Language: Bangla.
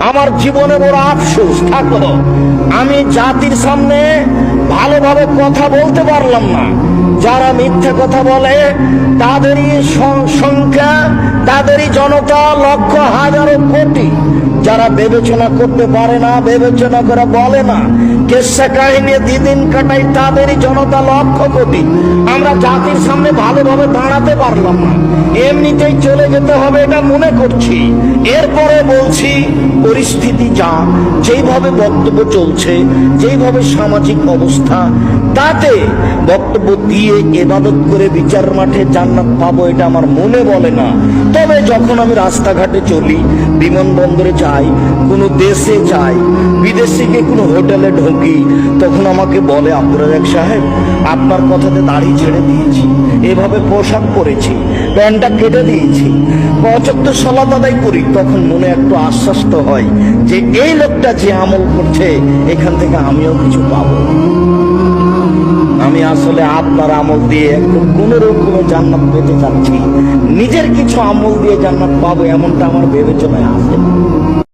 আমার জীবনে বড় আফসোস থাকলো, আমি জাতির সামনে ভালোভাবে কথা বলতে পারলাম না। যারা মিথ্যা কথা বলে তাদেরই সংখ্যা, তাদেরই জনতা লক্ষ হাজারো কোটি। যারা বিবেচনা করতে পারে না, বিবেচনা করে বলে না, কেসা কাহিনী দিন কাটাই, তাদেরই জনতা লক্ষ কোটি। আমরা জাতির সামনে ভালোভাবে দাঁড়াতে পারলাম না, এমনিতেই চলে যেতে হবে এটা মনে করছি। এরপরে বলছি, পরিস্থিতি যা, যেইভাবে বক্তব্য চলছে, যেইভাবে সামাজিক অবস্থা, তাতে বক্তব্য দিয়ে ইবাদত করে বিচার মাঠে জান্নাত পাবো এটা আমার মনে বলে না। তবে যখন আমি রাস্তাঘাটে চলি, বিমানবন্দরে যাই, কোনো দেশে যাই, বিদেশে গিয়ে কোনো হোটেলে ঢুকি, তখন আমাকে বলে, আব্দুর রাজ্জাক সাহেব, আপনার কথাতে দাড়ি ছেড়ে দিয়েছি, এভাবে পোশাক পরেছি, প্যান্টটা কেটে দিয়েছি, পঁচাত্তর সালাত আদায় করি, তখন মনে একটু আশ্বাস তো হয় যে এই লোকটা যে আমল করছে এখান থেকে আমিও কিছু পাবো। আমি আসলে আপনার আমল দিয়ে একটু কোন রকমে জান্নাত পেতে চাচ্ছি, নিজের কিছু আমল দিয়ে জান্নাত পাবো এমনটা আমার বিবেচনায় আছে।